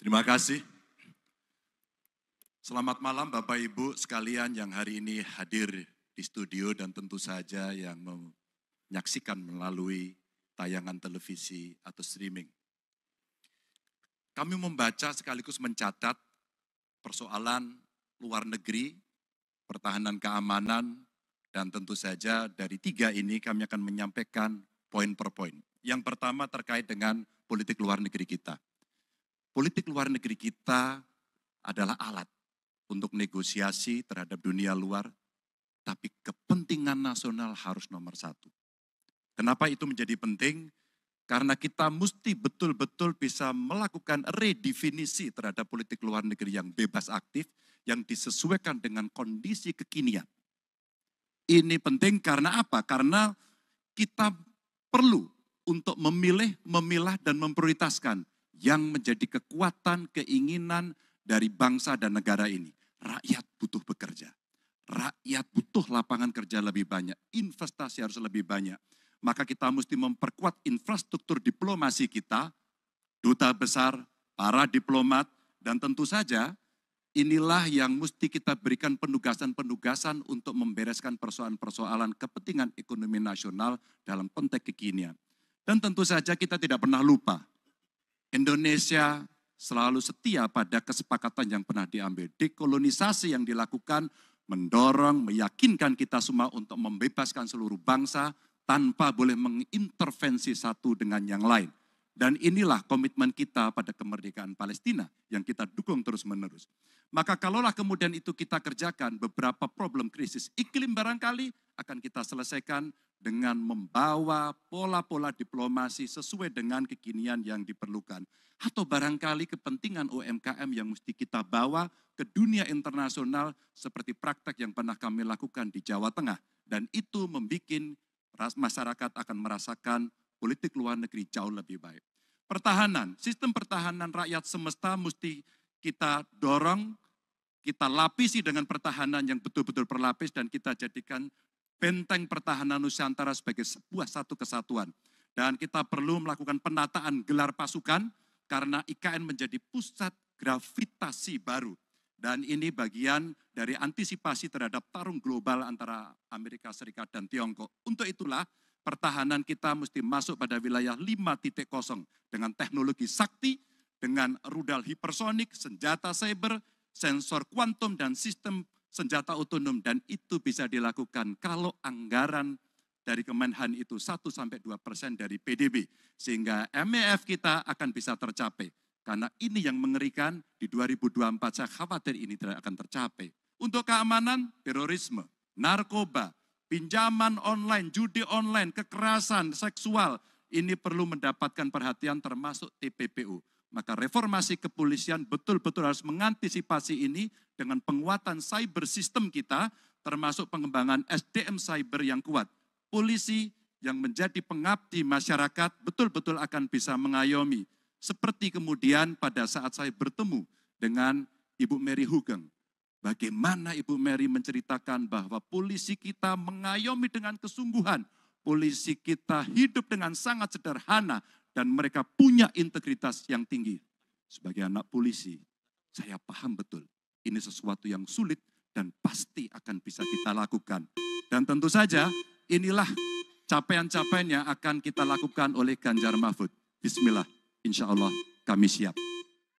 Terima kasih. Selamat malam Bapak Ibu sekalian yang hari ini hadir di studio dan tentu saja yang menyaksikan melalui tayangan televisi atau streaming. Kami membaca sekaligus mencatat persoalan luar negeri, pertahanan keamanan, dan tentu saja dari 3 ini kami akan menyampaikan poin per poin. Yang pertama terkait dengan politik luar negeri kita. Politik luar negeri kita adalah alat untuk negosiasi terhadap dunia luar, tapi kepentingan nasional harus nomor 1. Kenapa itu menjadi penting? Karena kita mesti betul-betul bisa melakukan redefinisi terhadap politik luar negeri yang bebas aktif, yang disesuaikan dengan kondisi kekinian. Ini penting karena apa? Karena kita perlu untuk memilih, memilah, dan memprioritaskan yang menjadi kekuatan, keinginan dari bangsa dan negara ini. Rakyat butuh bekerja. Rakyat butuh lapangan kerja lebih banyak. Investasi harus lebih banyak. Maka kita mesti memperkuat infrastruktur diplomasi kita, duta besar, para diplomat, dan tentu saja inilah yang mesti kita berikan penugasan-penugasan untuk membereskan persoalan-persoalan kepentingan ekonomi nasional dalam konteks kekinian. Dan tentu saja kita tidak pernah lupa, Indonesia selalu setia pada kesepakatan yang pernah diambil. Dekolonisasi yang dilakukan mendorong, meyakinkan kita semua untuk membebaskan seluruh bangsa tanpa boleh mengintervensi satu dengan yang lain. Dan inilah komitmen kita pada kemerdekaan Palestina yang kita dukung terus-menerus. Maka kalaulah kemudian itu kita kerjakan, beberapa problem krisis iklim barangkali akan kita selesaikan dengan membawa pola-pola diplomasi sesuai dengan kekinian yang diperlukan. Atau barangkali kepentingan UMKM yang mesti kita bawa ke dunia internasional seperti praktek yang pernah kami lakukan di Jawa Tengah. Dan itu membuat masyarakat akan merasakan politik luar negeri jauh lebih baik. Pertahanan, sistem pertahanan rakyat semesta mesti kita dorong, kita lapisi dengan pertahanan yang betul-betul berlapis dan kita jadikan benteng pertahanan Nusantara sebagai sebuah satu kesatuan. Dan kita perlu melakukan penataan gelar pasukan karena IKN menjadi pusat gravitasi baru. Dan ini bagian dari antisipasi terhadap tarung global antara Amerika Serikat dan Tiongkok. Untuk itulah pertahanan kita mesti masuk pada wilayah 5.0 dengan teknologi sakti, dengan rudal hipersonik, senjata cyber, sensor kuantum, dan sistem senjata otonom, dan itu bisa dilakukan kalau anggaran dari Kemenhan itu 1-2% dari PDB, sehingga MEF kita akan bisa tercapai. Karena ini yang mengerikan, di 2024 saya khawatir ini tidak akan tercapai. Untuk keamanan, terorisme, narkoba, pinjaman online, judi online, kekerasan seksual, ini perlu mendapatkan perhatian termasuk TPPU. Maka reformasi kepolisian betul-betul harus mengantisipasi ini dengan penguatan cyber system kita, termasuk pengembangan SDM cyber yang kuat. Polisi yang menjadi pengabdi masyarakat betul-betul akan bisa mengayomi. Seperti kemudian pada saat saya bertemu dengan Ibu Mary Hugeng. Bagaimana Ibu Mary menceritakan bahwa polisi kita mengayomi dengan kesungguhan. Polisi kita hidup dengan sangat sederhana. Dan mereka punya integritas yang tinggi. Sebagai anak polisi, saya paham betul ini sesuatu yang sulit dan pasti akan bisa kita lakukan. Dan tentu saja inilah capaian-capaian yang akan kita lakukan oleh Ganjar Mahfud. Bismillah, insya Allah kami siap.